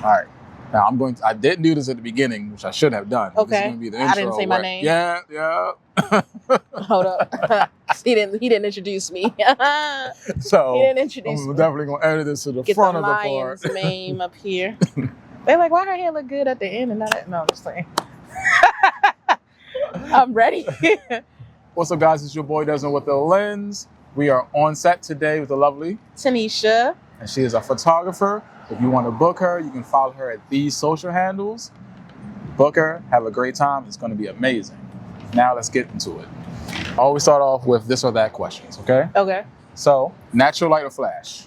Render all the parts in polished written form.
All right. Now I didn't do this at the beginning, which I should have done. Okay. This is gonna be the intro, I didn't say my name. Yeah. Hold up. He didn't introduce me. So He didn't introduce I'm me. definitely gonna edit this to the Get front the of the lion's part. name up here. They're like, why her hair look good at the end and not at... No, I'm just saying. I'm ready. What's up, guys? It's your boy Desmond with the Lens. We are on set today with the lovely Tanisha. and she is a photographer. If you want to book her, you can follow her at these social handles. Book her, have a great time. It's going to be amazing. Now let's get into it. I always start off with this or that questions, okay? Okay. So, natural light or flash?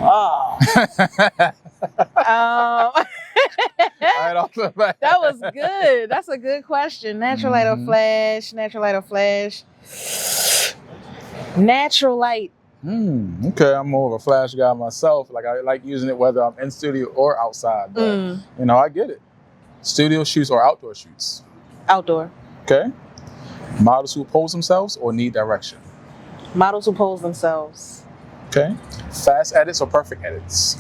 Oh. Right off the bat. That was good. That's a good question. Natural light or flash? Natural light or flash? Natural light. Okay, I'm more of a flash guy myself. Like I like using it whether I'm in studio or outside. But you know, I get it. Studio shoots or outdoor shoots? Outdoor. Okay. Models who pose themselves or need direction? Models who pose themselves. Okay. Fast edits or perfect edits?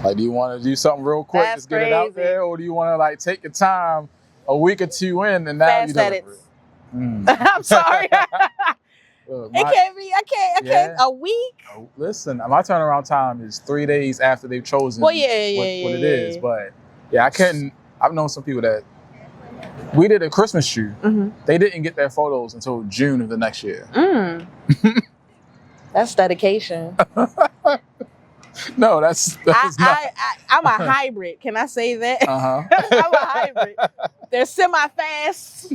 Like, do you want to do something real quick, That's just get it out crazy. there, or do you want to like take your time, a week or two in, and now Fast you deliver edits. it? I'm sorry. Look, It can't be. I can't. Yeah. A week. Oh, listen, my turnaround time is 3 days after they've chosen Well, what it yeah. is. But yeah, I couldn't. I've known some people that we did a Christmas shoot. They didn't get their photos until June of the next year. That's dedication. No, that's not. I'm a hybrid. Can I say that? I'm a hybrid. They're semi-fast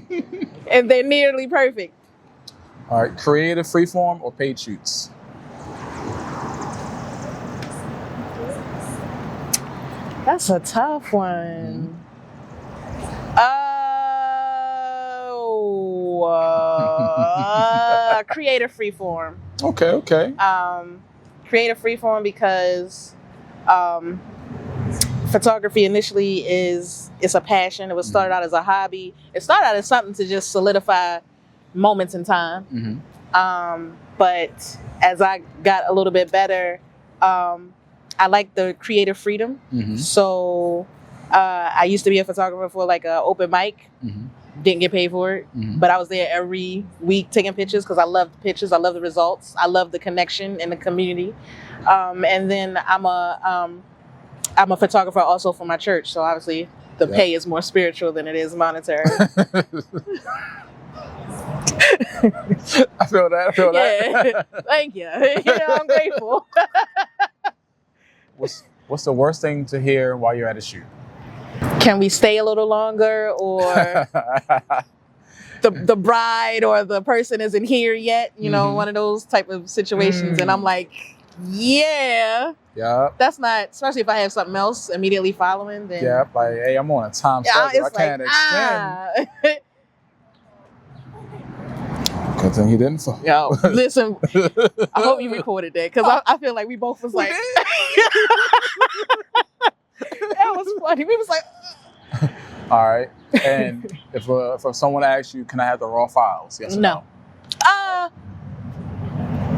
and they're nearly perfect. All right, creative freeform or paid shoots? That's a tough one. Creative freeform. Okay. Creative freeform because photography initially it's a passion. It was started out as a hobby. It started out as something to just solidify moments in time. But as I got a little bit better, I like the creative freedom. So I used to be a photographer for like an open mic. Didn't get paid for it, but I was there every week taking pictures because I love the pictures. I love the results. I love the connection in the community. And then I'm a photographer also for my church. So obviously the pay is more spiritual than it is monetary. I feel that. Yeah. Thank you. I'm grateful. What's the worst thing to hear while you're at a shoot? Can we stay a little longer, or the bride or the person isn't here yet? You know, one of those type of situations. And I'm like, yeah. That's not, especially if I have something else immediately following. Then like, hey, I'm on a time schedule. I can't extend. Good thing he didn't. Yo, listen, I hope you recorded that because I feel like we both was like, that was funny. We was like, all right. And if someone asks you, can I have the raw files? Yes or no?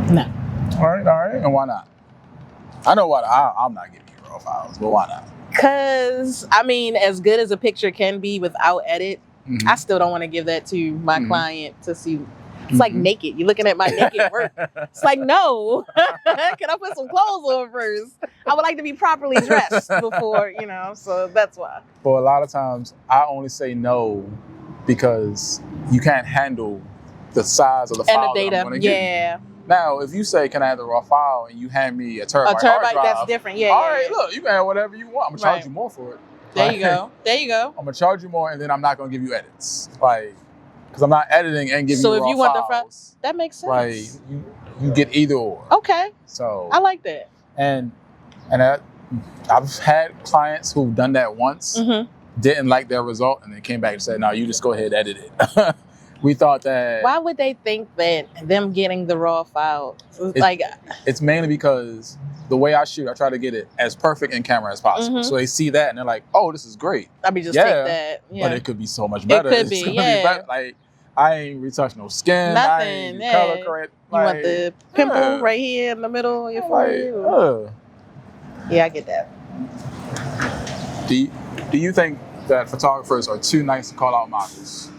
No. All right. And why not? I know why. I'm not giving you raw files, but why not? Because, I mean, as good as a picture can be without edit, I still don't want to give that to my client to see. It's like naked. You're looking at my naked work. It's like, no. Can I put some clothes on first? I would like to be properly dressed before, so that's why. But a lot of times, I only say no because you can't handle the size of the file and the data. that I'm going to give you. Now, if you say, can I have the raw file, and you hand me a terabyte hard drive, that's different. All right, look, you can have whatever you want. I'm going to charge you more for it. There you go. I'm going to charge you more, and then I'm not going to give you edits. Because I'm not editing and giving you raw files. So if you want the files, that makes sense. Like, you get either or. Okay. So I like that. And I've had clients who've done that once, didn't like their result, and then came back and said, no, you just go ahead and edit it. We thought that... Why would they think that them getting the raw file? It's mainly because the way I shoot, I try to get it as perfect in camera as possible. So they see that and they're like, oh, this is great. I mean, just take that. Yeah. But it could be so much better. It could be, be better. Like, I ain't retouched no skin. Nothing. I ain't color correct. You want the pimple right here in the middle of your forehead? Yeah, I get that. Do you think that photographers are too nice to call out models?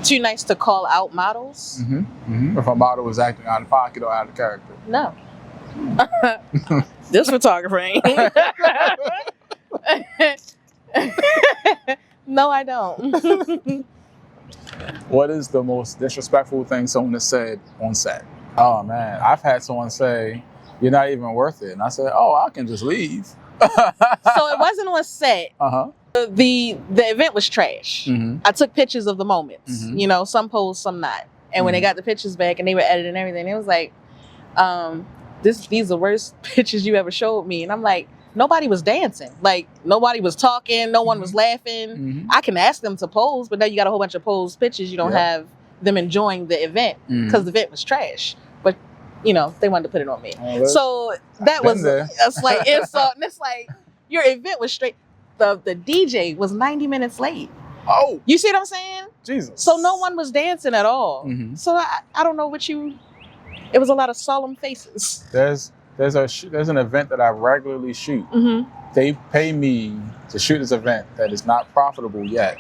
Too nice to call out models? If a model is acting out of pocket or out of character? No. This photographer ain't. No, I don't. What is the most disrespectful thing someone has said on set? Oh man, I've had someone say, "You're not even worth it," and I said, "Oh, I can just leave." So it wasn't on set. Uh-huh. The event was trash. I took pictures of the moments. You know, some posed, some not. And when they got the pictures back and they were editing everything, it was like, these are the worst pictures you ever showed me. And I'm like, nobody was dancing. Like, nobody was talking. No one was laughing. I can ask them to pose, but now you got a whole bunch of posed pictures. You don't have them enjoying the event because the event was trash. But, you know, they wanted to put it on me. So that was a slight insult. And it's like, your event was straight. The DJ was 90 minutes late. Oh. You see what I'm saying? Jesus. So no one was dancing at all. So I don't know what you... It was a lot of solemn faces. There's an event that I regularly shoot. They pay me to shoot this event that is not profitable yet.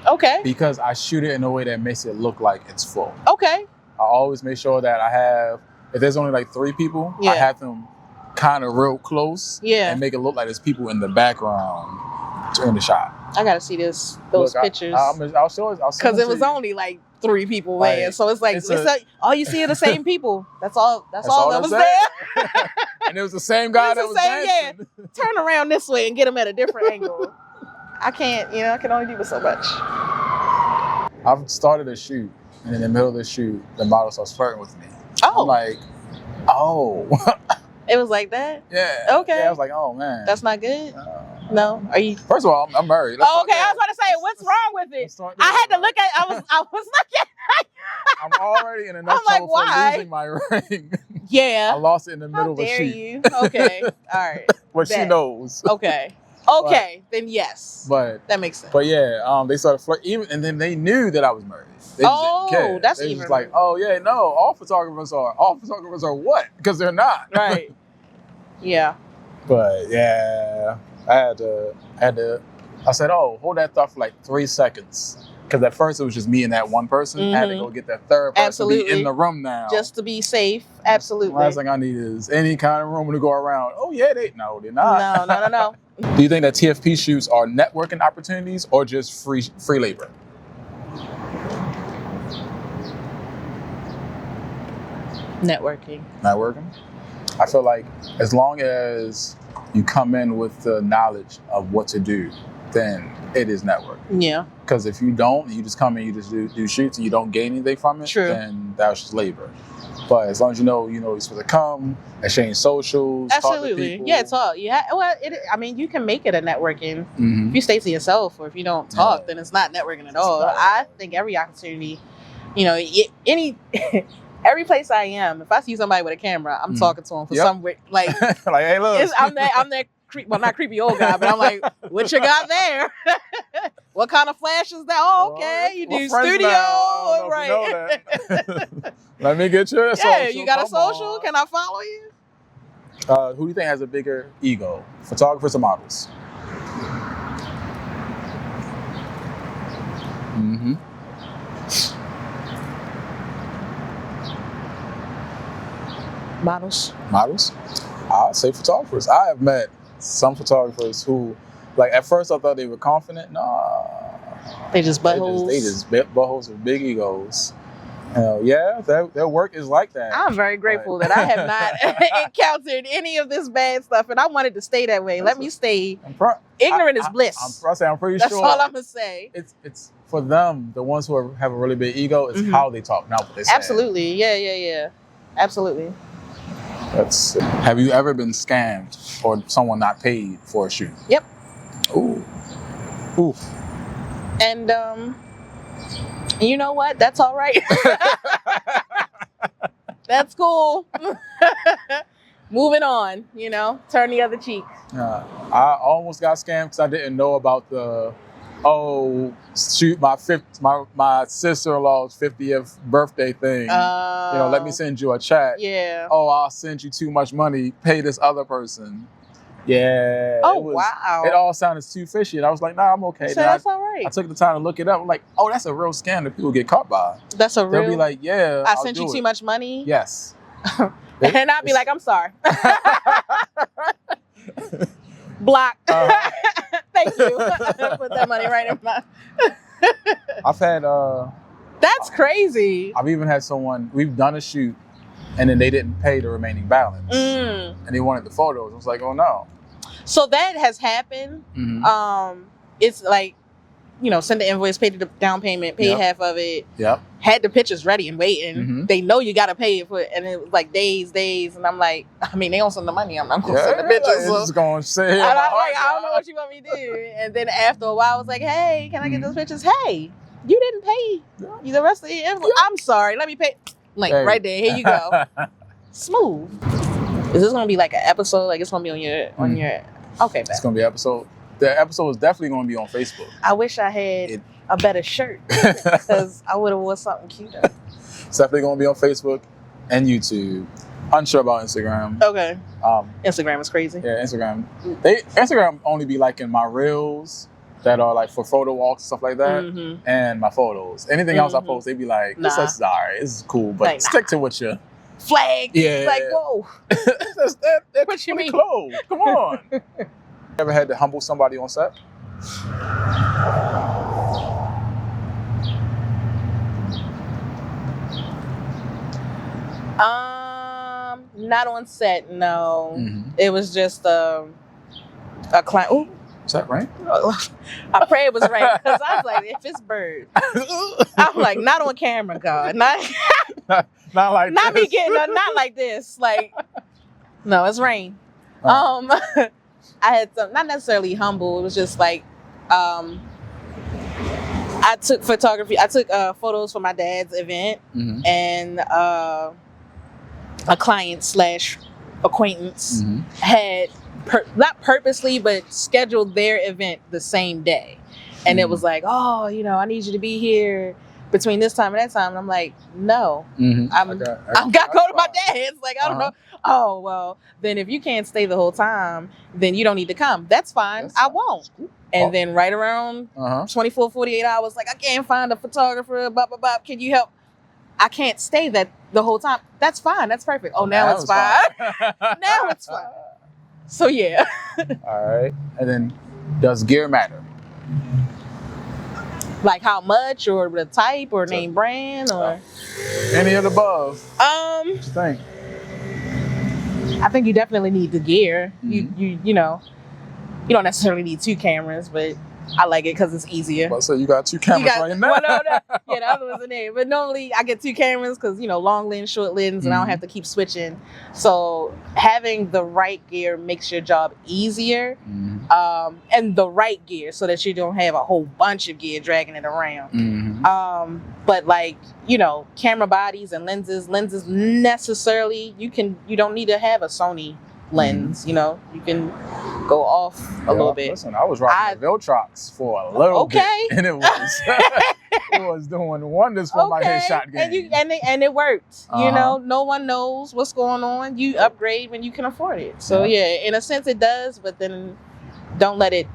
Okay. Because I shoot it in a way that makes it look like it's full. Okay. I always make sure that I have, if there's only like 3 people, I have them kind of real close and make it look like there's people in the background during the shot. I gotta see those pictures. I'll show it. Because it was only like 3 people there, so it's like all you see are the same people. That's all that was there. And it was the same guy that was dancing. Yeah. Turn around this way and get him at a different angle. I can't. I can only do it so much. I've started a shoot, and in the middle of the shoot, the model starts flirting with me. Oh. I'm like, oh. It was like that? Yeah. Okay. Yeah, I was like, oh man. That's not good? No? Are you? First of all, I'm married. Okay. I was about to say, what's wrong with it? I had to look at. I was looking. I'm already in enough trouble for losing my ring. Yeah. I lost it in the middle of a shoot. How dare you? Okay. All right. But she knows. Okay. Okay. Then yes. But that makes sense. But yeah, they started flirting, and then they knew that I was married. They just didn't care. That's they even was like, oh yeah, no, all photographers are what? Because they're not. Right. Yeah. But yeah, I said, oh, hold that thought for like 3 seconds. Because at first it was just me and that one person. I had to go get that third person to be in the room now. Just to be safe. Absolutely. The last thing I need is any kind of room to go around. Oh yeah, they're not. No. Do you think that TFP shoots are networking opportunities or just free labor? Networking. I feel like as long as you come in with the knowledge of what to do, then it is networking. Yeah. Because if you don't, you just come in, you just do shoots and you don't gain anything from it, then that's just labor. But as long as you know you're supposed to come, exchange socials, absolutely. Talk to people. Yeah, talk. Yeah. Well, you can make it a networking. If you stay to yourself, or if you don't talk, then it's not networking at all. I think every opportunity, every place I am, if I see somebody with a camera, I'm talking to them for some like like, hey, look, I'm that not creepy old guy, but I'm like, what you got there? What kind of flash is that? Oh, okay, you do studio, right? Let me get your social. Yeah, you got a social? Can I follow you? Who do you think has a bigger ego, photographers or models? Models? I'll say photographers. I have met some photographers who, like, at first I thought they were confident. Nah. They just buttholes? They just buttholes with big egos. Their work is like that. I'm very grateful that I have not encountered any of this bad stuff, and I wanted to stay that way. Let me stay. Ignorant is bliss. I'm pretty That's sure. That's all I'm going to say. It's for them, the ones who have a really big ego, is how they talk, not what they say. Absolutely. Yeah. Absolutely. Have you ever been scammed or someone not paid for a shoot? Yep. Ooh. And you know what? That's all right. That's cool. Moving on, turn the other cheek. I almost got scammed because I didn't know about the shoot my sister-in-law's 50th birthday thing. Let me send you a check. Yeah. Oh, I'll send you too much money. Pay this other person. Yeah. Oh, wow. It all sounded too fishy. And I was like, nah, I'm okay. So Then that's all right. I took the time to look it up. I'm like, oh, that's a real scam that people get caught by. That's a real. They'll be like, yeah, I I'll sent do you it. too much money. Yes. And I'd be like, I'm sorry. Block. Thank you. Put that money right in my. I've had. That's crazy. I've even had someone. We've done a shoot, and then they didn't pay the remaining balance, and they wanted the photos. I was like, oh no. So that has happened. Mm-hmm. It's like, send the invoice, pay the down payment, pay half of it. Yep. Had the pictures ready and waiting. Mm-hmm. They know you got to pay it for it. And it was like days. And I'm like, I mean, they don't send the money. I'm not going to send the pictures. It's going to say. I don't know what you want me to do. And then after a while, I was like, hey, can I get those pictures? Hey, you didn't pay the rest of the invoice. I'm sorry. Let me pay. Like right there. Here you go. Smooth. Is this going to be like an episode? Like it's going to be on your. Okay, it's going to be an episode. The episode is definitely going to be on Facebook. I wish I had a better shirt because I would have worn something cuter. It's definitely going to be on Facebook and YouTube. Unsure about Instagram. Okay. Instagram is crazy. Yeah, Instagram. Instagram only be like in my reels that are like for photo walks and stuff like that, and my photos. Anything else I post, they be like, "This is alright. This is cool, but like, stick to what you." Flag. Yeah. Like whoa. That's what you mean? Close. Come on. Ever had to humble somebody on set? Not on set, no. It was just a client. Ooh. Is that rain? I pray it was rain because I was like, if it's bird, I'm like, not on camera, God, not like not this. me getting not like this, like no, it's rain. I had some, not necessarily humble. It was just like, I took photography. I took photos for my dad's event, and a client / acquaintance had not purposely, but scheduled their event the same day, and it was like, oh, I need you to be here between this time and that time. And I'm like, no, I've got to go to my dad's. Like, I don't know. Oh, well, then if you can't stay the whole time, then you don't need to come. That's fine. I won't. And then right around 24, 48 hours, like, I can't find a photographer, blah, blah, blah. Can you help? I can't stay the whole time. That's fine. That's perfect. Oh, now it's fine. Now it's fine. So, yeah. All right. And then, does gear matter? Like how much, or the type, or name brand, or any of the above? What you think? I think you definitely need the gear. You don't necessarily need 2 cameras, but I like it because it's easier. So you got 2 cameras right now. Well, no. Yeah, the other one's in there. But normally I get 2 cameras because, long lens, short lens, and I don't have to keep switching. So having the right gear makes your job easier, and the right gear so that you don't have a whole bunch of gear dragging it around. But like, camera bodies and lenses necessarily, you don't need to have a Sony lens, you can go off a little bit. Listen, I was rocking the Viltrox for a little bit, and it was doing wonders for my headshot game. And it worked. No one knows what's going on. You upgrade when you can afford it. So yeah, in a sense it does, but then don't let it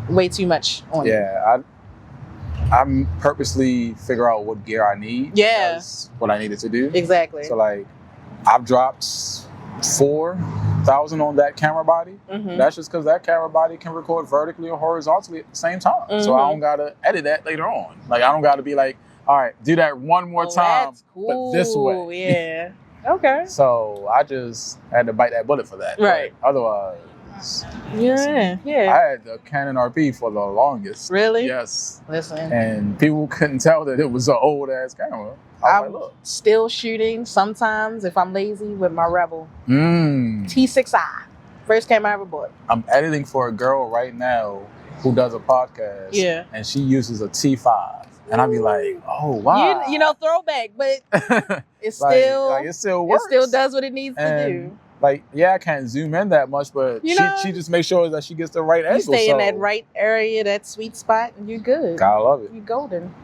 weigh too much on you. Yeah, I purposely figure out what gear I need. Yeah, that's what I needed to do. Exactly. So like, I've dropped 4,000 on that camera body. That's just because that camera body can record vertically or horizontally at the same time. So I don't gotta edit that later on. Like, I don't gotta be like, all right, do that one more time, that's cool. but this way. Yeah. Okay. So I just had to bite that bullet for that. Right. But otherwise, yeah. I had the Canon RP for the longest. Really? Yes. Listen. And people couldn't tell that it was an old ass camera. I'm still shooting sometimes if I'm lazy with my Rebel T6i. First camera I ever bought. I'm editing for a girl right now who does a podcast. Yeah. And she uses a T5. And I'd be like, oh, wow. Throwback, but it still it still works. It still does what it needs to do. Like, yeah, I can't zoom in that much, but she just makes sure that she gets the right angle. You stay in that right area, that sweet spot, and you're good. Gotta love it. You're golden.